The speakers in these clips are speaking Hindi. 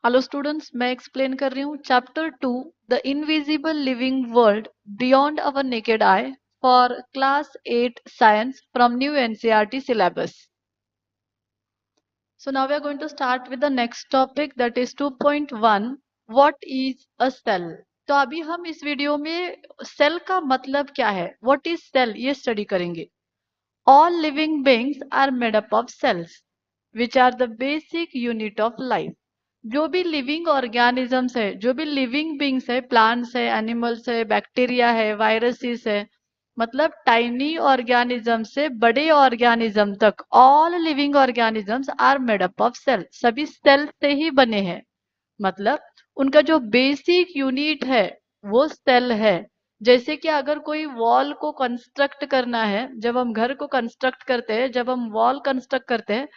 हेलो स्टूडेंट्स, मैं एक्सप्लेन कर रही हूँ chapter 2 the invisible living world beyond our naked I for class 8 science from new NCERT syllabus. So now we are going to start with the next topic, that is 2.1 what is a cell. तो अभी हम इस वीडियो में सेल का मतलब क्या है, व्हाट इज सेल, ये स्टडी करेंगे. All living beings are made up of cells, which are the basic unit of life. जो भी लिविंग ऑर्गेनिजम्स है, जो भी लिविंग बींग्स है, प्लांट्स है, एनिमल्स है, बैक्टीरिया है, वायरसेस है, मतलब टाइनी ऑर्गेनिज्म से बड़े ऑर्गेनिज्म तक, all living organisms are made up of cell. सभी सेल से ही बने हैं. मतलब उनका जो बेसिक यूनिट है वो सेल है. जैसे कि अगर कोई वॉल को कंस्ट्रक्ट करना है, जब हम घर को कंस्ट्रक्ट करते हैं, जब हम वॉल कंस्ट्रक्ट करते हैं,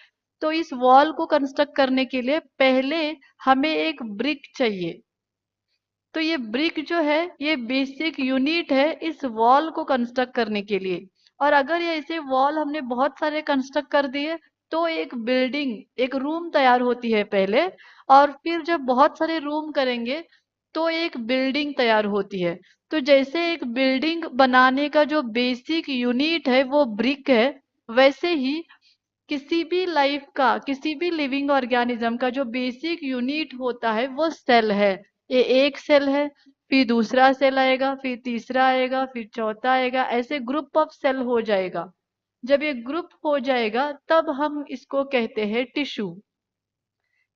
तो इस वॉल को कंस्ट्रक्ट करने के लिए पहले हमें एक ब्रिक चाहिए. तो ये ब्रिक जो है ये बेसिक यूनिट है इस वॉल को कंस्ट्रक्ट करने के लिए. और अगर ये ऐसे वॉल हमने बहुत सारे कंस्ट्रक्ट कर दिए तो एक बिल्डिंग, एक रूम तैयार होती है पहले, और फिर जब बहुत सारे रूम करेंगे तो एक बिल्डिंग तैयार होती है. तो जैसे एक बिल्डिंग बनाने का जो बेसिक यूनिट है वो ब्रिक है, वैसे ही किसी भी लाइफ का, किसी भी लिविंग ऑर्गेनिज्म का जो बेसिक यूनिट होता है वो सेल है. ये एक सेल है, फिर दूसरा सेल आएगा, फिर तीसरा आएगा, फिर चौथा आएगा, ऐसे ग्रुप ऑफ सेल हो जाएगा. जब ये ग्रुप हो जाएगा तब हम इसको कहते हैं टिश्यू.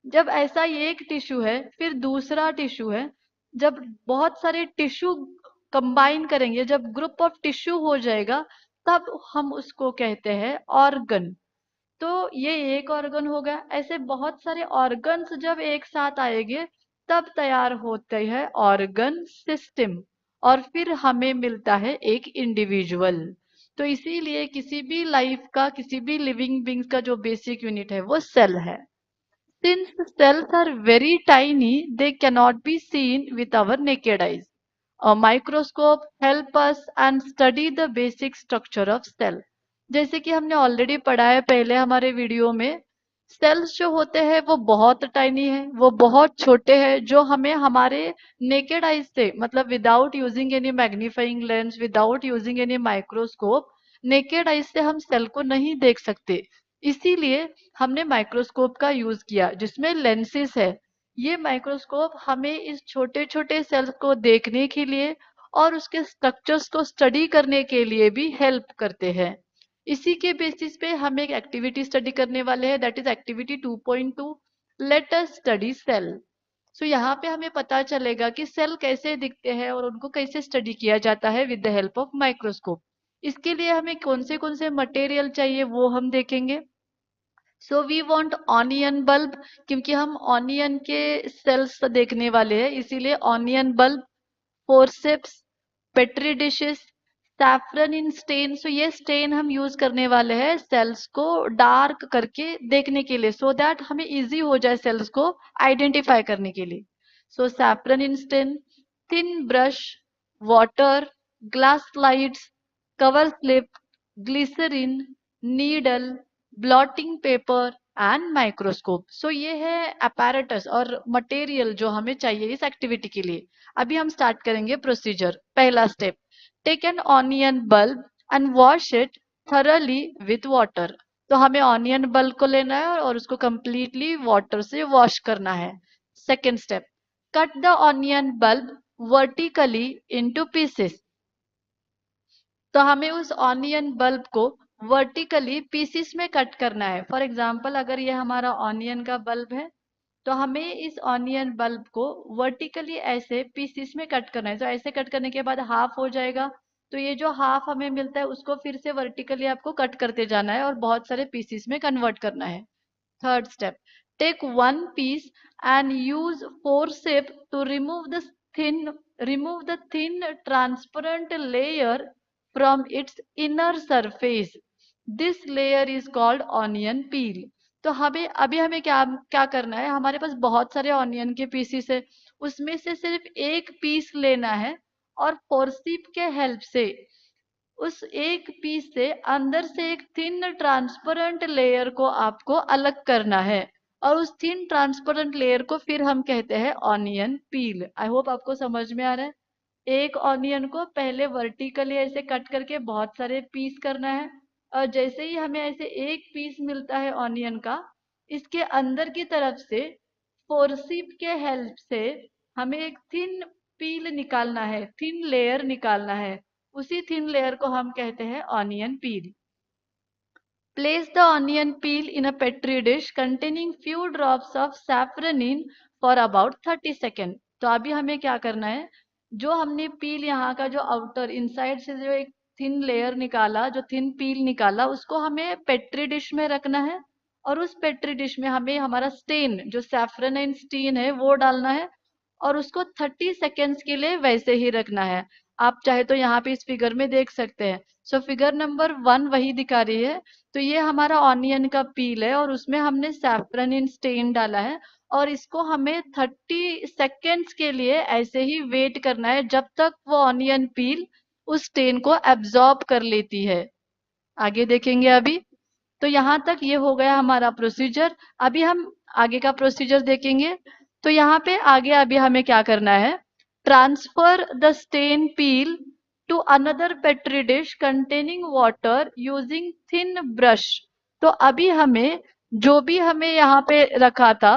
जब ऐसा ये एक टिश्यू है, फिर दूसरा टिश्यू है. जब बहुत सारे टिश्यू कंबाइन करेंगे, जब ग्रुप ऑफ टिश्यू हो जाएगा, तब हम उसको कहते हैं ऑर्गन. तो ये एक ऑर्गन हो गया. ऐसे बहुत सारे ऑर्गन्स जब एक साथ आएंगे तब तैयार होते हैं ऑर्गन सिस्टम, और फिर हमें मिलता है एक इंडिविजुअल. तो इसीलिए किसी भी लाइफ का, किसी भी लिविंग बींग्स का जो बेसिक यूनिट है वो सेल है. Since cells are very tiny, they cannot be seen with our naked eyes. A microscope help us and study the basic structure of cell. जैसे कि हमने ऑलरेडी पढ़ा है पहले हमारे वीडियो में, सेल्स जो होते हैं वो बहुत टाइनी है, वो बहुत छोटे हैं, जो हमें हमारे नेकेड आइज से, मतलब without using any magnifying lens, without using any microscope, naked eyes से हम सेल को नहीं देख सकते. इसीलिए हमने माइक्रोस्कोप का यूज किया जिसमें लेंसेस है. ये माइक्रोस्कोप हमें इस छोटे छोटे सेल्स को देखने के लिए और उसके स्ट्रक्चर्स को स्टडी करने के लिए भी हेल्प करते हैं. इसी के बेसिस पे हम एक एक्टिविटी स्टडी करने वाले हैं, that is activity 2.2, let us study cell. So यहाँ पे हमें पता चलेगा कि सेल कैसे दिखते हैं और उनको कैसे स्टडी किया जाता है with the help of microscope. इसके लिए हमें कौन से मटेरियल चाहिए वो हम देखेंगे. So we want onion bulb, क्योंकि हम ऑनियन के सेल्स देखने वाले हैं, इसीलिए onion bulb, forceps, Petri dishes, safranin stain. So ये स्टेन हम यूज करने वाले हैं सेल्स को डार्क करके देखने के लिए, सो दैट हमें इजी हो जाए सेल्स को आइडेंटिफाई करने के लिए. So safranin stain, thin brush, water, glass slides, cover slip, glycerine, needle, blotting paper and microscope. So ये है अपैरेटस और मटेरियल जो हमें चाहिए इस एक्टिविटी के लिए. अभी हम स्टार्ट करेंगे प्रोसीजर. पहला step, take an onion bulb and wash it thoroughly with water. तो हमें ऑनियन बल्ब को लेना है और उसको कंप्लीटली वाटर से वॉश करना है. Second step, cut the onion bulb vertically into pieces. तो हमें उस ऑनियन बल्ब को वर्टिकली पीसेस में कट करना है. फॉर एग्जाम्पल, अगर ये हमारा ऑनियन का बल्ब है तो हमें इस ऑनियन बल्ब को वर्टिकली ऐसे पीसेस में कट करना है. तो ऐसे कट करने के बाद हाफ हो जाएगा. तो ये जो हाफ हमें मिलता है उसको फिर से वर्टिकली आपको कट करते जाना है और बहुत सारे पीसेस में कन्वर्ट करना है. Third step, take one piece and use forceps to thin remove the thin transparent layer from its inner surface. This layer is called onion peel. तो हमें क्या क्या करना है, हमारे पास बहुत सारे ऑनियन के पीसीस है, उसमें से सिर्फ एक पीस लेना है और फोर्सिप के हेल्प से उस एक पीस से अंदर से एक थिन ट्रांसपेरेंट लेयर को आपको अलग करना है. और उस थिन ट्रांसपेरेंट लेयर को फिर हम कहते हैं ऑनियन पील। आई होप आपको समझ में आ रहा है। एक ऑनियन को पहले वर्टिकली ऐसे कट करके बहुत सारे पीस करना है, और जैसे ही हमें ऐसे एक पीस मिलता है ऑनियन का, इसके अंदर की तरफ से फोर्सिप के हेल्प से हमें एक थिन पील निकालना है, थिन लेयर निकालना है। उसी थिन लेयर को हम कहते हैं onion peel. Place the onion peel in a petri dish containing few drops of saffron in for about 30 second. तो अभी हमें क्या करना है, जो हमने पील यहाँ का जो आउटर इनसाइड से जो एक थिन लेयर निकाला, जो थिन पील निकाला, उसको हमें पेट्री डिश में रखना है। और उस पेट्री डिश में हमें हमारा स्टेन, जो सैफरन एंड स्टीन है, वो डालना है। और उसको 30 सेकेंड्स के लिए वैसे ही रखना है। आप चाहे तो यहाँ पे इस फिगर में देख सकते हैं। सो फिगर नंबर 1 वही दिखा रही है। तो ये हमारा ऑनियन का पील है और उसमें हमने सैफरन इन स्टेन डाला है, और इसको हमें 30 सेकेंड्स के लिए ऐसे ही वेट करना है जब तक वो ऑनियन पील उस स्टेन को एब्जॉर्ब कर लेती है। आगे देखेंगे अभी। तो यहाँ तक ये हो गया हमारा प्रोसीजर। अभी हम आगे का प्रोसीजर देखेंगे। तो यहाँ पे आगे अभी हमें क्या करना है, transfer the stain peel to another petri dish containing water using thin brush. तो अभी हमें जो भी हमें यहाँ पे रखा था,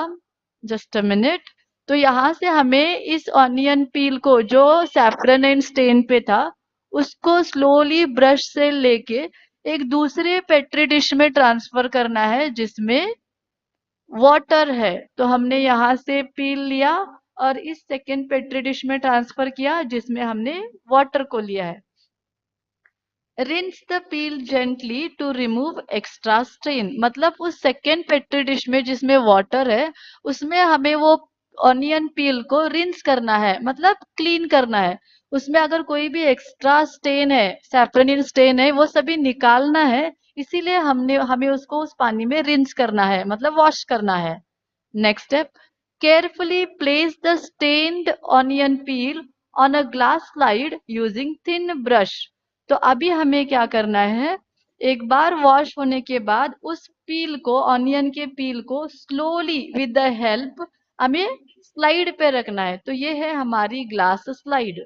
जस्ट अ मिनट, तो यहाँ से हमें इस ऑनियन पील को जो सैफरन एंड स्टेन पे था, उसको स्लोली ब्रश से लेके एक दूसरे पेट्री डिश में ट्रांसफर करना है जिसमें वाटर है। तो हमने यहाँ से पील लिया और इस सेकेंड पेट्री डिश में ट्रांसफर किया जिसमें हमने वाटर को लिया है। Rinse the peel gently to remove extra strain. मतलब उस सेकेंड पेट्री डिश में जिसमें वाटर है, उसमें हमें वो ऑनियन पील को रिंस करना है, मतलब क्लीन करना है। उसमें अगर कोई भी एक्स्ट्रा स्टेन है, सैफरनिन स्टेन है, वो सभी निकालना है। इसीलिए हमें उसको उस पानी में रिंस करना है, मतलब वॉश करना है। Next step, carefully place the stained onion peel on a glass slide using thin brush। तो अभी हमें क्या करना है, एक बार वॉश होने के बाद उस पील को, ऑनियन के पील को स्लोली विद द हेल्प हमें स्लाइड पे रखना है। तो ये है हमारी ग्लास स्लाइड,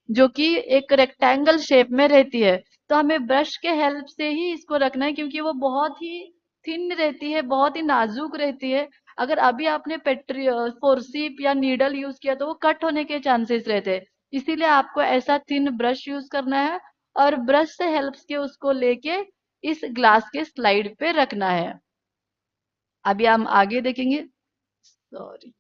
जो कि एक रेक्टेंगल शेप में रहती है। तो हमें ब्रश के हेल्प से ही इसको रखना है, क्योंकि वो बहुत ही थिन रहती है, बहुत ही नाजुक रहती है। अगर अभी आपने पेट्री फोर्सिप या नीडल यूज किया तो वो कट होने के चांसेस रहते हैं। इसीलिए आपको ऐसा थिन ब्रश यूज करना है और ब्रश से हेल्प के उसको लेके इस ग्लास के स्लाइड पे रखना है। अभी हम आगे देखेंगे। सॉरी।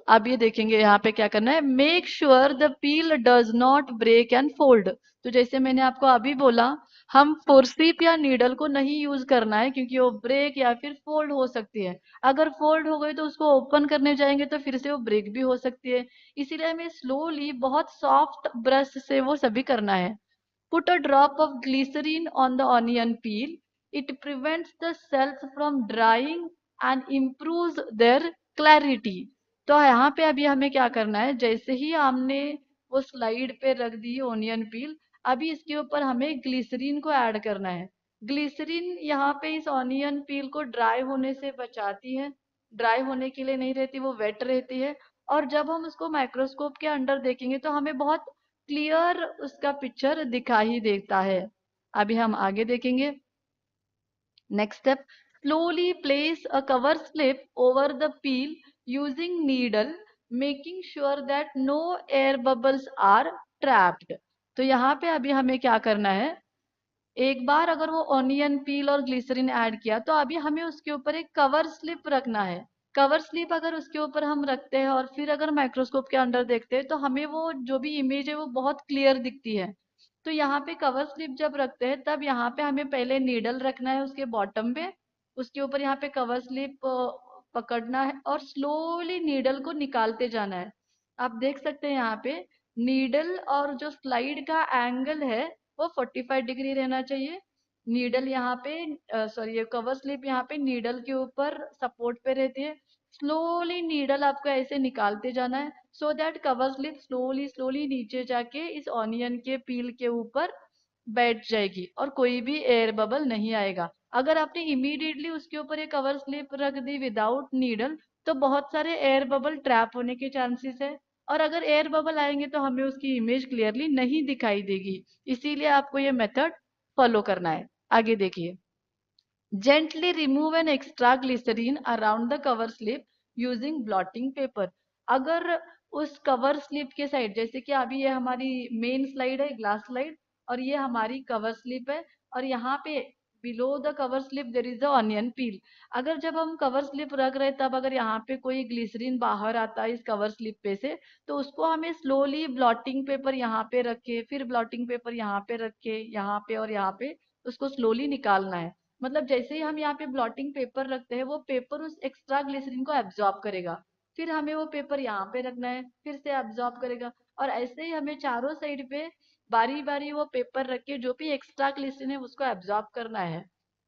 अब ये देखेंगे यहाँ पे क्या करना है, make sure the peel does not break and fold. तो जैसे मैंने आपको अभी बोला, हम फोर्सिप या नीडल को नहीं यूज करना है, क्योंकि वो ब्रेक या फिर फोल्ड हो सकती है। अगर फोल्ड हो गई तो उसको ओपन करने जाएंगे तो फिर से वो ब्रेक भी हो सकती है। इसीलिए हमें स्लोली बहुत सॉफ्ट ब्रश से वो सभी करना है। Put a drop of glycerine on the onion peel. It prevents the cells from drying and improves their clarity। तो यहाँ पे अभी हमें क्या करना है, जैसे ही हमने वो स्लाइड पे रख दी ऑनियन पील, अभी इसके ऊपर हमें ग्लिसरीन को ऐड करना है। ग्लिसरीन यहाँ पे इस ऑनियन पील को ड्राई होने से बचाती है। ड्राई होने के लिए नहीं रहती, वो वेट रहती है। और जब हम उसको माइक्रोस्कोप के अंडर देखेंगे तो हमें बहुत क्लियर उसका पिक्चर दिखा ही देता है। अभी हम आगे देखेंगे। Next step, slowly place a cover slip over the peel using needle, making sure that no air bubbles are trapped. तो यहाँ पे अभी हमें क्या करना है, एक बार अगर वो ऑनियन पील और ग्लिसरीन ऐड किया तो अभी हमें उसके ऊपर एक कवर स्लिप रखना है। कवर स्लिप अगर उसके ऊपर हम रखते हैं और फिर अगर माइक्रोस्कोप के अंदर देखते हैं तो हमें वो जो भी इमेज है वो बहुत क्लियर दिखती है। तो यहाँ पे कवर स्लिप जब रखते हैं तब यहाँ पे हमें पहले नीडल रखना है उसके बॉटम पे, उसके ऊपर यहाँ पे कवर स्लिप पकड़ना है और स्लोली नीडल को निकालते जाना है। आप देख सकते हैं यहाँ पे नीडल और जो स्लाइड का एंगल है वो 45 डिग्री रहना चाहिए। नीडल यहाँ पे सॉरी, ये कवर स्लिप यहाँ पे नीडल के ऊपर सपोर्ट पे रहती है। स्लोली नीडल आपको ऐसे निकालते जाना है, so that cover slip slowly slowly नीचे जाके इस ऑनियन के पील के ऊपर बैठ जाएगी और कोई भी एयर बबल नहीं आएगा। अगर आपने इमीडिएटली उसके ऊपर एक कवर स्लिप रख दी विदाउट नीडल, तो बहुत सारे एयर बबल ट्रैप होने के चांसेस है, और अगर एयर बबल आएंगे तो हमें उसकी इमेज क्लियरली नहीं दिखाई देगी। इसीलिए आपको ये मेथड फॉलो करना है। आगे देखिए, gently remove an extra glycerine around the cover slip using blotting paper। अगर उस कवर स्लिप के साइड, जैसे कि अभी ये हमारी मेन स्लाइड है, ग्लास स्लाइड, और ये हमारी कवर स्लिप है, और यहाँ पे below the cover slip there is a onion peel. अगर जब हम कवर स्लिप रख रहे तब अगर यहाँ पे कोई ग्लिसरीन बाहर आता है इस कवर स्लिप पे से, तो उसको हमें स्लोली ब्लॉटिंग पेपर यहाँ पे रख के, फिर ब्लॉटिंग पेपर यहाँ पे रख के, यहाँ पे और यहाँ पे उसको स्लोली निकालना है। मतलब जैसे ही हम यहाँ पे ब्लॉटिंग पेपर रखते हैं, वो पेपर उस एक्स्ट्रा ग्लिसरीन को एब्जॉर्ब करेगा, फिर हमें वो पेपर यहाँ पे रखना है, फिर से एब्जॉर्ब करेगा, और ऐसे ही हमें चारों साइड पे बारी बारी वो पेपर रख के जो भी एक्स्ट्रा ग्लिसरीन है उसको एब्जॉर्ब करना है।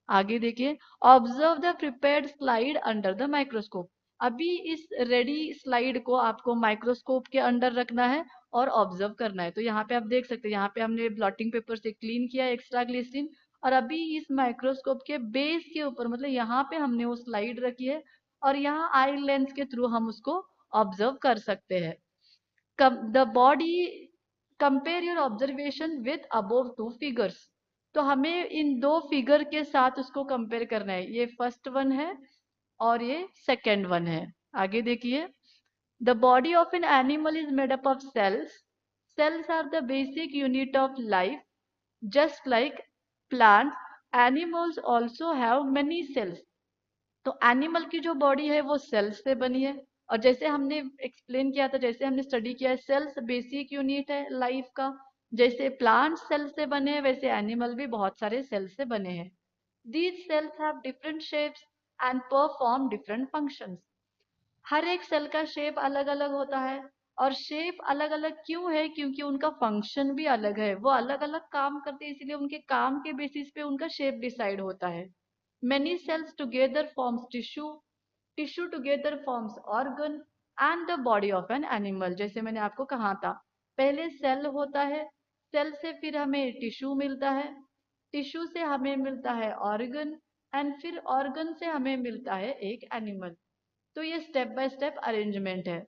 आगे देखिए, observe the prepared slide under the microscope. अभी इस रेडी स्लाइड को आपको माइक्रोस्कोप के अंडर रखना है और ऑब्जर्व करना है। तो यहाँ पे आप देख सकते हैं, यहाँ पे हमने ब्लॉटिंग पेपर से क्लीन किया एक्स्ट्रा ग्लिसरीन, और अभी इस माइक्रोस्कोप के बेस के ऊपर, मतलब यहाँ पे हमने वो स्लाइड रखी है, और यहाँ आई लेंस के थ्रू हम उसको ऑब्जर्व कर सकते हैं। The body, compare your observation with above two figures. तो हमें इन दो फिगर के साथ उसको कंपेयर करना है। ये फर्स्ट वन है और ये सेकेंड वन है। आगे देखिए, the body of an animal is made up of cells. Cells are the basic unit of life. Just like plant, animals also have many cells. तो एनिमल की जो बॉडी है वो सेल्स से बनी है, और जैसे हमने एक्सप्लेन किया था, जैसे हमने स्टडी किया है, सेल्स बेसिक यूनिट है लाइफ का। जैसे प्लांट सेल से बने हैं, वैसे एनिमल भी बहुत सारे सेल से बने हैं। These cells have different shapes and perform different functions. हर एक सेल का शेप अलग अलग होता है, और शेप अलग अलग क्यों है? क्योंकि उनका फंक्शन भी अलग है, वो अलग अलग काम करते हैं, इसलिए उनके काम के बेसिस पे उनका शेप डिसाइड होता है। Many cells together forms tissue, tissue together forms organ and the body of an animal. जैसे मैंने आपको कहा था, पहले सेल होता है, सेल से फिर हमें टिश्यू मिलता है, टिश्यू से हमें मिलता है ऑर्गन, एंड फिर ऑर्गन से हमें मिलता है एक एनिमल। तो ये स्टेप बाय स्टेप अरेंजमेंट है।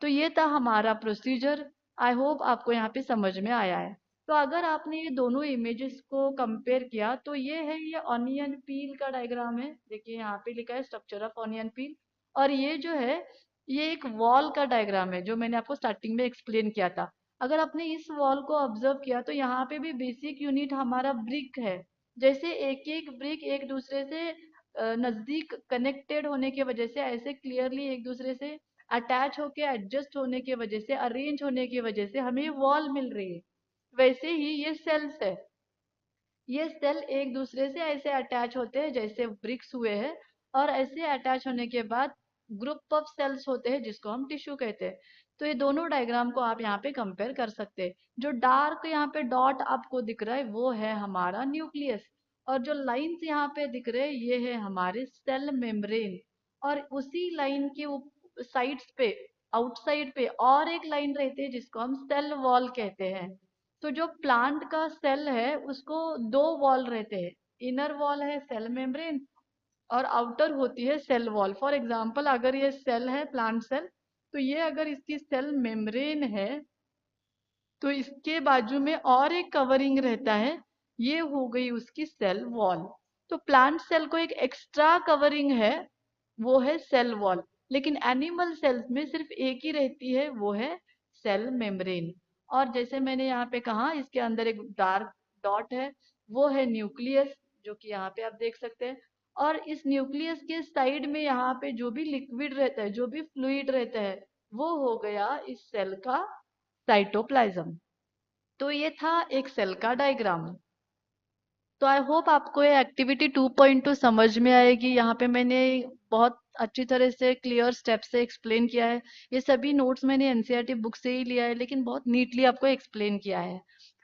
तो ये था हमारा प्रोसीजर। आई होप आपको यहाँ पे समझ में आया है। तो अगर आपने ये दोनों इमेजेस को कंपेयर किया, तो ये है, ये ऑनियन पील का डायग्राम है। देखिए यहाँ पे लिखा है स्ट्रक्चर ऑफ ऑनियन पील, और ये जो है ये एक वॉल का डायग्राम है, जो मैंने आपको स्टार्टिंग में एक्सप्लेन किया था। अगर आपने इस वॉल को ऑब्जर्व किया, तो यहाँ पे भी बेसिक यूनिट हमारा ब्रिक है। जैसे एक एक ब्रिक एक दूसरे से नजदीक कनेक्टेड होने की वजह से, ऐसे क्लियरली एक दूसरे से अटैच होके, एडजस्ट होने की वजह से, अरेंज होने की वजह से हमें वॉल मिल रही है। वैसे ही ये सेल्स है, ये सेल एक दूसरे से ऐसे अटैच होते हैं जैसे ब्रिक्स हुए हैं, और ऐसे अटैच होने के बाद ग्रुप ऑफ सेल्स होते हैं जिसको हम टिश्यू कहते हैं। तो ये दोनों डायग्राम को आप यहाँ पे कंपेयर कर सकते हैं। जो डार्क यहाँ पे डॉट आपको दिख रहा है वो है हमारा न्यूक्लियस, और जो लाइंस यहाँ पे दिख रहे हैं ये है हमारे सेल मेम्ब्रेन। और उसी लाइन के साइड्स पे, आउटसाइड पे और एक लाइन रहती है जिसको हम सेल वॉल कहते हैं। तो जो प्लांट का सेल है उसको दो वॉल रहते हैं, इनर वॉल है सेल मेम्ब्रेन, और आउटर होती है सेल वॉल। फॉर एग्जांपल, अगर ये सेल है प्लांट सेल, तो ये अगर इसकी सेल मेम्ब्रेन है, तो इसके बाजू में और एक कवरिंग रहता है, ये हो गई उसकी सेल वॉल। तो प्लांट सेल को एक एक्स्ट्रा कवरिंग है, वो है सेल वॉल। लेकिन एनिमल सेल्स में सिर्फ एक ही रहती है, वो है सेल मेम्ब्रेन। और जैसे मैंने यहाँ पे कहा, इसके अंदर एक डार्क डॉट है, वो है न्यूक्लियस, जो कि यहाँ पे आप देख सकते हैं। और इस न्यूक्लियस के साइड में यहाँ पे जो भी लिक्विड रहता है, जो भी फ्लूइड रहता है, वो हो गया इस सेल का साइटोप्लाज्म। तो ये था एक सेल का डायग्राम। तो आई होप आपको ये एक्टिविटी 2.2 समझ में आएगी। यहाँ पे मैंने बहुत अच्छी तरह से क्लियर स्टेप से एक्सप्लेन किया है। ये सभी नोट्स मैंने एनसीईआरटी बुक से ही लिया है, लेकिन बहुत नीटली आपको एक्सप्लेन किया है।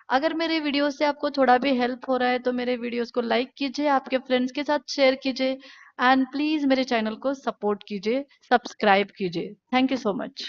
अगर मेरे वीडियो से आपको थोड़ा भी हेल्प हो रहा है तो मेरे वीडियोस को लाइक कीजिए, आपके फ्रेंड्स के साथ शेयर कीजिए, एंड प्लीज मेरे चैनल को सपोर्ट कीजिए, सब्सक्राइब कीजिए। Thank you so much.